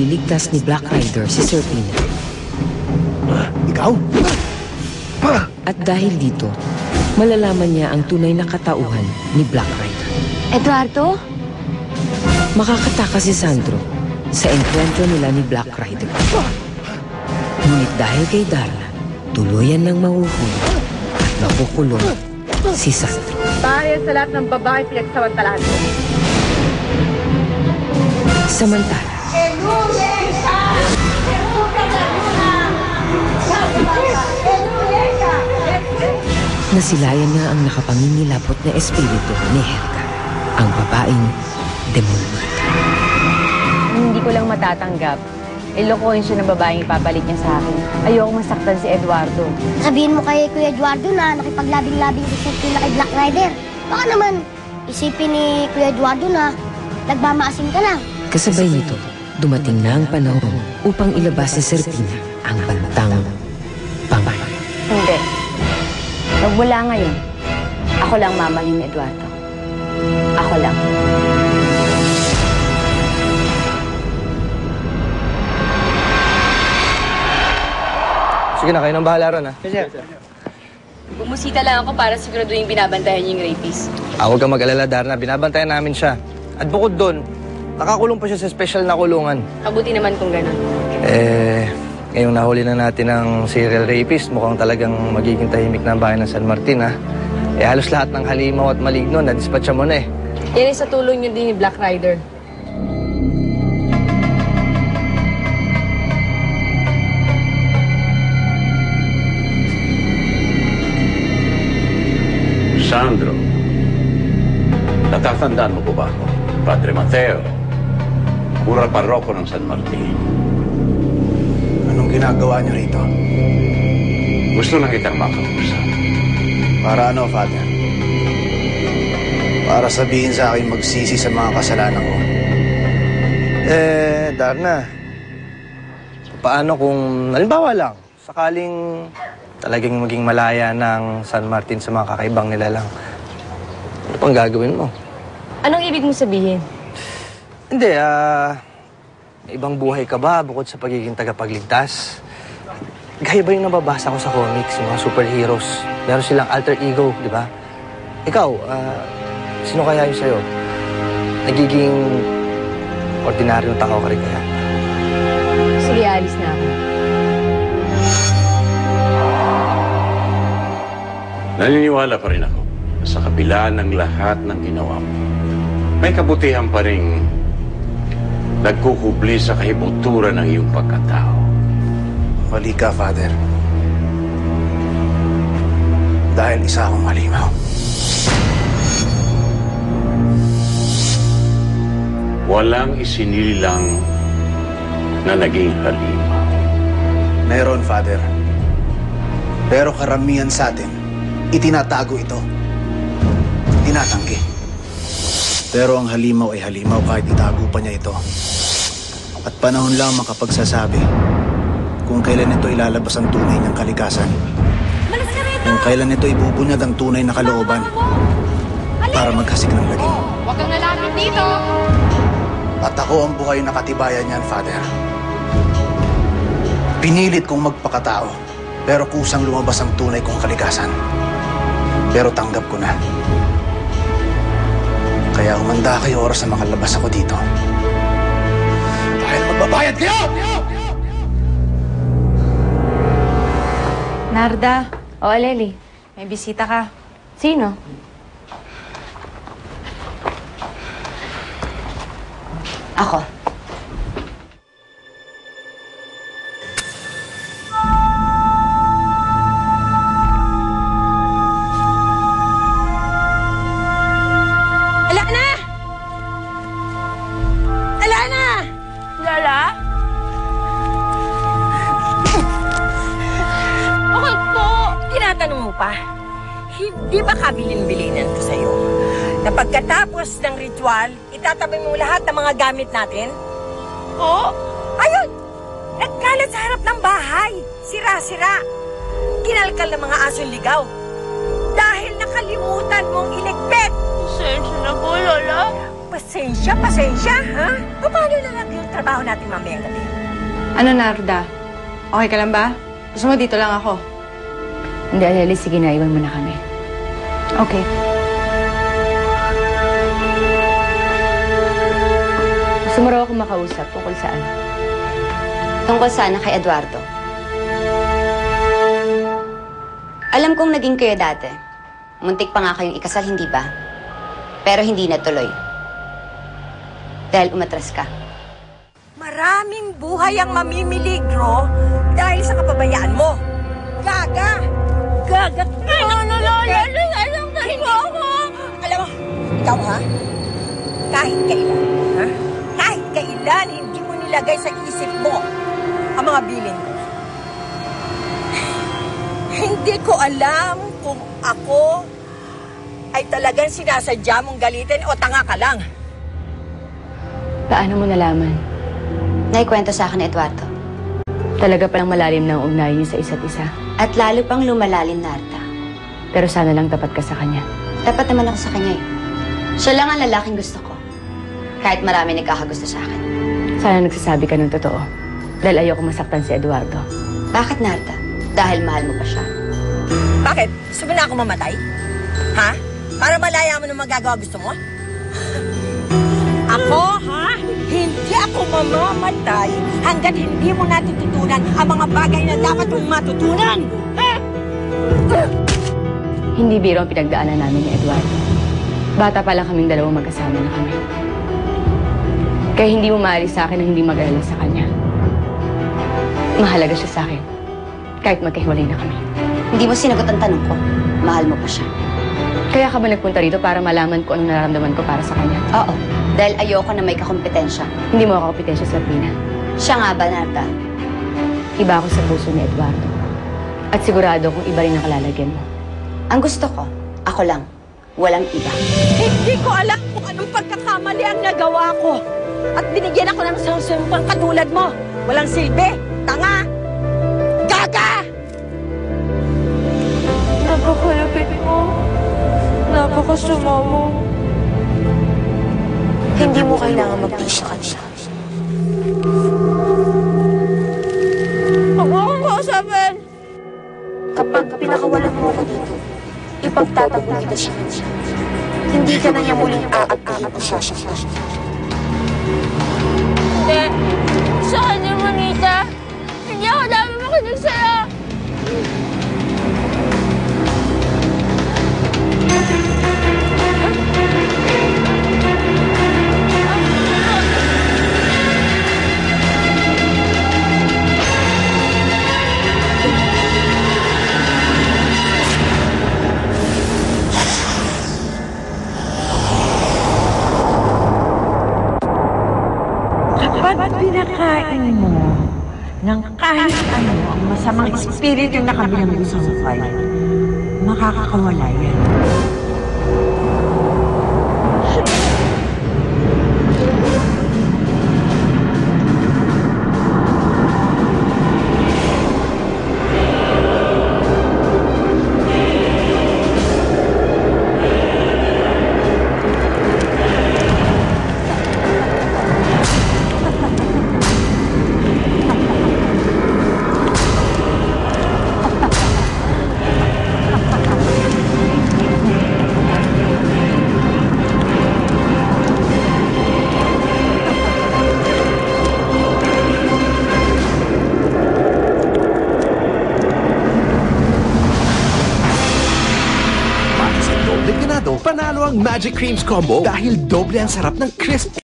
ililigtas ni Black Rider si Serpina. Ikaw? At dahil dito, malalaman niya ang tunay na katauhan ni Black Rider. Eduardo? Makakataka si Sandro sa enkwentro nila ni Black Rider. Ngunit dahil kay Darla, tuluyan ng mahuhuli at makukulong si Sandro. Dahil sa lahat ng babae pinagsamantalahan mo. Samantala, nasilayan na ang nakapangingilapot na espiritu ni Helga, ang babaeng demonyo. Hindi ko lang matatanggap. Ilokohin siya ng babaeng ipapalit niya sa akin. Ayoko masaktan si Eduardo. Sabihin mo kay Kuya Eduardo na nakipaglabing-labing si Serpina kay Black Rider. Baka naman isipin ni Kuya Eduardo na nagmamaasim ka lang. Kasabay nito, dumating na ang panahon upang ilabas ni Serpina ang bantang pangalaman. Hindi. Magmula ngayon, ako lang mamahalin ni Eduardo. Ako lang. Sige na, kayo nang bahala ron, ha? Sir. Bumusita lang ako para siguraduhin binabantayan niyo yung rapist. Huwag kang mag-alala, Darna. Binabantayan namin siya. At bukod doon, nakakulong pa siya sa special na kulungan. Mabuti naman kung gano'n. Ngayong nahuli na natin ang serial rapist, mukhang talagang magiging tahimik na ang bayan ng San Martin, ha? Halos lahat ng halimaw at maligno, na-dispatcha mo na eh. Yan ay sa tulong niyo din ni Black Rider. Sandro, natatandaan mo po ba ako? Padre Mateo, kura paroko ng San Martin. Anong ginagawa niyo rito? Gusto lang kitang makausap. Para ano, Father? Para sabihin sa akin magsisi sa mga kasalanan ko. Darna, paano kung, halimbawa lang, sakaling talagang maging malaya ng San Martin sa mga kakaibang nilalang, ano pang gagawin mo? Anong ibig mo sabihin? Hindi, may ibang buhay ka ba bukod sa pagiging tagapagligtas? Gaya ba yung nababasa ko sa comics, yung mga superheroes? Meron silang alter ego, di ba? Ikaw, sino kaya yun sa'yo? Nagiging ordinaryong tao ka rin kaya? Sige, alis na ako. Naniniwala pa rin ako na sa kabila ng lahat ng ginawa mo, may kabutihan pa rin nagkukubli sa kahibutura ng iyong pagkatao. Mali ka, Father. Dahil isa akong halimaw. Walang isinilang na naging halimaw. Meron, Father. Pero karamihan sa atin, itinatago ito. Tinatanggi. Pero ang halimaw ay halimaw kahit itago pa niya ito. At panahon lang makapagsasabi kung kailan ito ilalabas ang tunay niyang kalikasan. Kung kailan ito ibubunyag ang tunay na kalooban para maghasik ng lagim. Huwag kang nalapit dito! At ako ang buhay na katibayan niyan, Father. Pinilit kong magpakatao, pero kusang lumabas ang tunay kong kalikasan. Pero tanggap ko na. Kaya humanda kayo oras na makalabas ako dito. Dahil magbabayad kayo! Narda. O, Aleli. May bisita ka. Sino? Ako. Hindi ba kabilin-bilinan ko sa'yo? Na pagkatapos ng ritual, itatabi mo lahat ng mga gamit natin? Oo. Ayun! Nagkalat sa harap ng bahay. Sira-sira. Kinalkal ng mga asong ligaw. Dahil nakalimutan mong iligpit. Pasensya na po, Lola. pasensya, ha? Paano na lang yung trabaho natin mamayang gabi? Ano, Narda? Okay ka lang ba? Gusto mo dito lang ako? Hindi, Aleli. Sige na, iwan mo na kami. Okay. Gusto mo raw ako makausap tungkol saan? Tungkol sana kay Eduardo. Alam kong naging kayo dati. Muntik pa nga kayong ikasal, hindi ba? Pero hindi natuloy. Dahil umatras ka. Maraming buhay ang mamimiligro dahil sa kapabayaan mo. Gaga! Gaga! Alam mo, ikaw ha? Kahit kailan, hindi mo nilagay sa isip mo ang mga bilin ko. Hindi ko alam kung ako ay talagang sinasadya mong galitin o tanga ka lang. Paano mo nalaman? Naikwento sa akin ni Eduardo. Talaga palang malalim na ang ugnayan niyo sa isa't isa. At lalo pang lumalalim, Narda. Pero sana lang tapat ka sa kanya. Dapat naman ako sa kanya eh. Siya lang ang lalaking gusto ko. Kahit marami nagkakagusto sa akin. Sana nagsasabi ka ng totoo. Dahil ayoko masaktan si Eduardo. Bakit, Narda? Dahil mahal mo pa siya. Bakit? Gusto mo na ako mamatay? Ha? Para malaya mo ng magagawa gusto mo? Ako, ha? Hindi ako mamamatay hanggat hindi mo natututunan ang mga bagay na dapat mong matutunan! Ha? Hindi biro ang pinagdaanan namin ni Eduardo. Bata pa lang kaming dalawang magkasama na kami. Kaya hindi mo maalis sa akin na hindi mag-alala sa kanya. Mahalaga siya sa akin. Kahit magkahiwalay na kami. Hindi mo sinagot ang tanong ko. Mahal mo pa siya. Kaya ka ba nagpunta rito para malaman ko anong nararamdaman ko para sa kanya? Oo. Dahil ayoko na may kakompetensya. Hindi mo ako kompetensya sa Pina. Siya nga ba, Narda? Iba ako sa puso ni Eduardo. At sigurado kung iba rin ang kalalagyan mo. Ang gusto ko, ako lang. Walang iba. Hindi ko alam kung anong pagkakamali ang nagawa ko. At binigyan ako ng sampang katulad mo. Walang silbi, tanga, gaga! Napakalapit mo. Napakasama mo. Hindi mo kailangan mag-push sa kanila. Huwag mo akong kausapin. Kapag pinakawalan mo ako dito, ipagtatago kita siya. Hindi ka na niya muling aat-aat o siya. Hindi. Sa kanya, Manita. Hindi ako dami makinig sa'yo. Kapag pinakain mo ng kahit ano ang masamang espiritu na kabilang gusto mo kayo, makakawala yan. Panalo ang Magic Creams Combo dahil doble ang sarap ng crisp